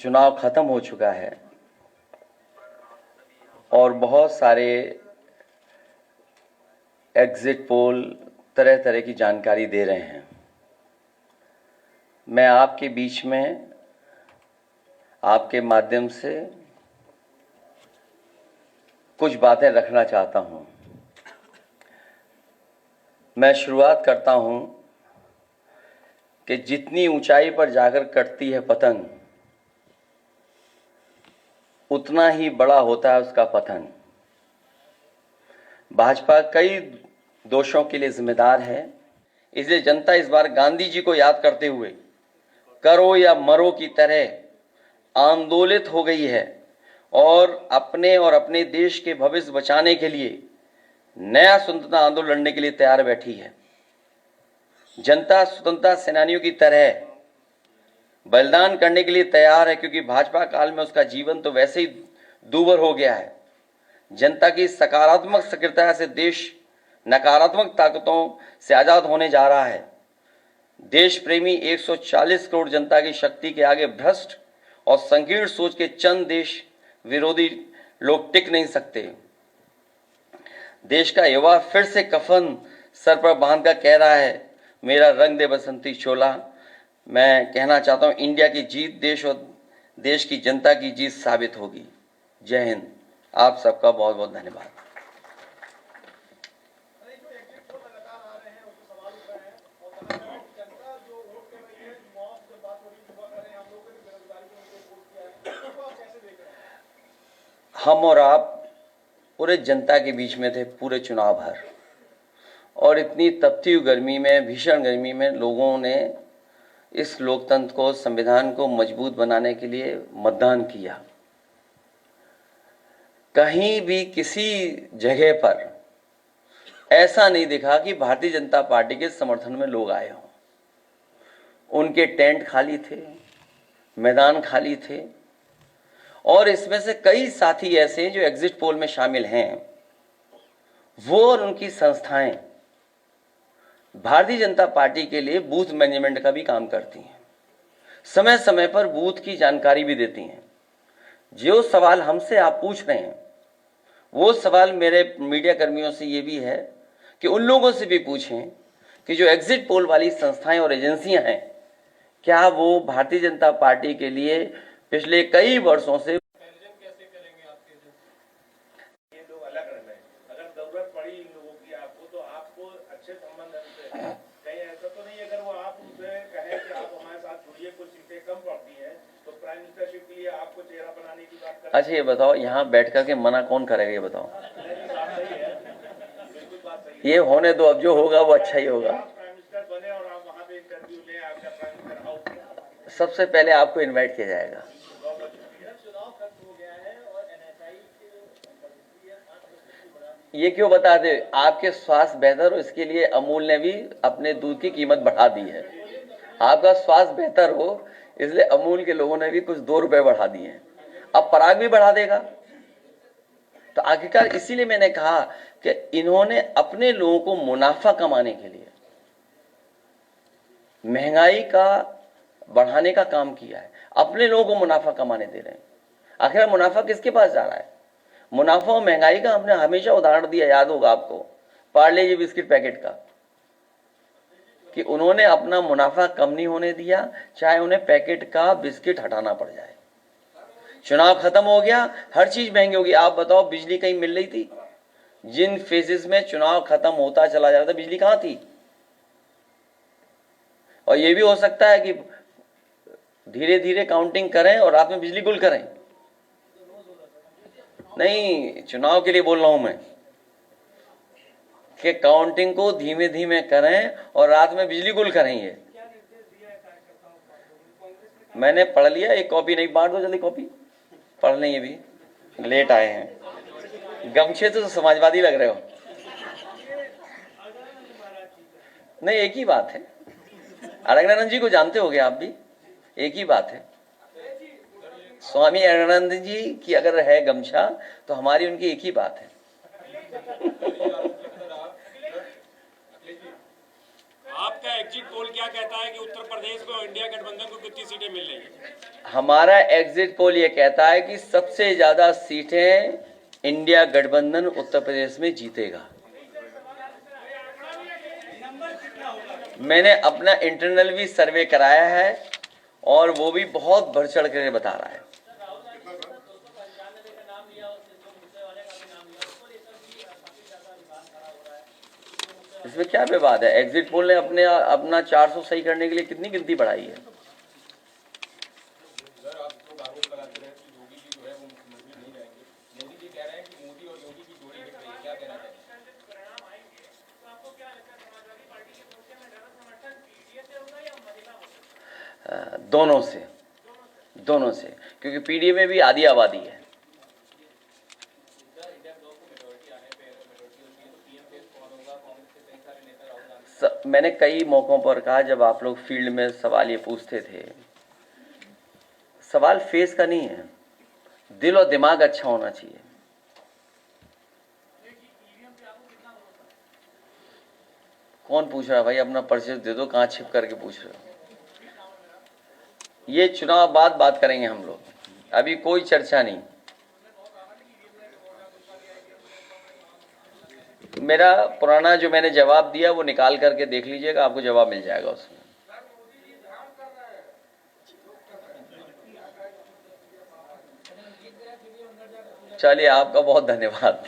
चुनाव खत्म हो चुका है और बहुत सारे एग्जिट पोल तरह तरह की जानकारी दे रहे हैं। मैं आपके बीच में आपके माध्यम से कुछ बातें रखना चाहता हूं। मैं शुरुआत करता हूं कि जितनी ऊंचाई पर जाकर कटती है पतंग, उतना ही बड़ा होता है उसका पतन। भाजपा कई दोषों के लिए जिम्मेदार है, इसलिए जनता इस बार गांधी जी को याद करते हुए करो या मरो की तरह आंदोलित हो गई है और अपने देश के भविष्य बचाने के लिए नया स्वतंत्रता आंदोलन लड़ने के लिए तैयार बैठी है। जनता स्वतंत्रता सेनानियों की तरह बलिदान करने के लिए तैयार है, क्योंकि भाजपा काल में उसका जीवन तो वैसे ही दूभर हो गया है। जनता की सकारात्मक सक्रियता से देश नकारात्मक ताकतों से आजाद होने जा रहा है। देश प्रेमी 140 करोड़ जनता की शक्ति के आगे भ्रष्ट और संकीर्ण सोच के चंद देश विरोधी लोग टिक नहीं सकते। देश का युवा फिर से कफन सर पर बांधकर कह रहा है, मेरा रंग दे बसंती चोला। मैं कहना चाहता हूं, इंडिया की जीत देश और देश की जनता की जीत साबित होगी। जय हिंद। आप सबका बहुत बहुत धन्यवाद। हम और आप पूरे जनता के बीच में थे पूरे चुनाव भर, और इतनी तपती हुई गर्मी में, भीषण गर्मी में लोगों ने इस लोकतंत्र को, संविधान को मजबूत बनाने के लिए मतदान किया। कहीं भी किसी जगह पर ऐसा नहीं दिखा कि भारतीय जनता पार्टी के समर्थन में लोग आए हों। उनके टेंट खाली थे, मैदान खाली थे, और इसमें से कई साथी ऐसे हैं जो एग्जिट पोल में शामिल हैं। वो और उनकी संस्थाएं भारतीय जनता पार्टी के लिए बूथ मैनेजमेंट का भी काम करती हैं, समय समय पर बूथ की जानकारी भी देती हैं। जो सवाल हमसे आप पूछ रहे हैं, वो सवाल मेरे मीडिया कर्मियों से ये भी है कि उन लोगों से भी पूछें कि जो एग्जिट पोल वाली संस्थाएं और एजेंसियां हैं, क्या वो भारतीय जनता पार्टी के लिए पिछले कई वर्षों से कैसे करेंगे आपके ये लोग अलग रह रहे हैं। अगर जरूरत पड़ी इन लोगों की आपको, तो आपको अच्छे संबंध है, कहीं ऐसा तो नहीं अगर वो आप उनसे कहें कि आप हमारे साथ जुड़िए, कुछ सीटें कम पड़ती हैं तो प्राइम मिनिस्टरशिप के लिए आपको चेहरा बनाने की बात करें। अच्छा ये बताओ, यहाँ बैठ करके मना कौन करेगा, ये बताओ। ये होने दो, अब जो होगा वो अच्छा ही होगा। प्राइम मिनिस्टर बने और आप वहाँ पे इंटरव्यू लें, आपका प्राइम मिनिस्टर हाउस सबसे पहले आपको इनवाइट किया जाएगा। ये क्यों बता दे, आपके स्वास्थ्य बेहतर हो इसके लिए अमूल ने भी अपने दूध की कीमत बढ़ा दी है। आपका स्वास्थ्य बेहतर हो इसलिए अमूल के लोगों ने भी कुछ 2 रुपए बढ़ा दिए हैं। अब पराग भी बढ़ा देगा। तो आखिरकार इसीलिए मैंने कहा कि इन्होंने अपने लोगों को मुनाफा कमाने के लिए महंगाई का बढ़ाने का काम किया है, अपने लोगों को मुनाफा कमाने दे रहे हैं। आखिर मुनाफा किसके पास जा रहा है? मुनाफा और महंगाई का हमने हमेशा उदाहरण दिया, याद होगा आपको, पार्ले जी बिस्किट पैकेट का, कि उन्होंने अपना मुनाफा कम नहीं होने दिया, चाहे उन्हें पैकेट का बिस्किट हटाना पड़ जाए। चुनाव खत्म हो गया, हर चीज महंगी होगी। आप बताओ, बिजली कहीं मिल रही थी? जिन फेजेस में चुनाव खत्म होता चला जा रहा था, बिजली कहां थी? और यह भी हो सकता है कि धीरे धीरे काउंटिंग करें और रात में बिजली गुल करें। नहीं, चुनाव के लिए बोल रहा हूं मैं कि काउंटिंग को धीमे धीमे करें और रात में बिजली गुल करें। ये मैंने पढ़ लिया, एक कॉपी नहीं, बांट दो जल्दी कॉपी, पढ़ लें। ये भी लेट आए हैं, गमछे तो समाजवादी लग रहे हो। नहीं, एक ही बात है। अड़गनानंद जी को जानते होगे आप भी, एक ही बात है। स्वामी अड़गनानंद जी की अगर है गमछा तो हमारी उनकी एक ही बात है। आपका एग्जिट पोल क्या कहता है कि उत्तर प्रदेश में और इंडिया गठबंधन को कितनी सीटें मिल रही हैं? हमारा एग्जिट पोल ये कहता है कि सबसे ज्यादा सीटें इंडिया गठबंधन उत्तर प्रदेश में जीतेगा। मैंने अपना इंटरनल भी सर्वे कराया है और वो भी बहुत बढ़ चढ़ कर बता रहा है। इसमें क्या विवाद है? एग्जिट पोल ने अपना 400 सही करने के लिए कितनी गिनती बढ़ाई है। सर आप तो आरोप लगाते रहे कि योगी जी जो है वो मुख्यमंत्री नहीं रहेंगे। मोदी जी कह रहे हैं कि मोदी और योगी की जोड़ी हिट रही है, क्या कहना चाहिए? दोनों से, क्योंकि पीडीए में भी आधी आबादी है। मैंने कई मौकों पर कहा, जब आप लोग फील्ड में सवाल ये पूछते थे, सवाल फेस का नहीं है, दिल और दिमाग अच्छा होना चाहिए। कौन पूछ रहा है भाई? अपना परिचय दे दो, कहाँ छिप करके पूछ रहे हो? ये चुनाव बाद बात करेंगे हम लोग, अभी कोई चर्चा नहीं। मेरा पुराना जो मैंने जवाब दिया वो निकाल करके देख लीजिएगा, आपको जवाब मिल जाएगा उसमें। चलिए, आपका बहुत धन्यवाद।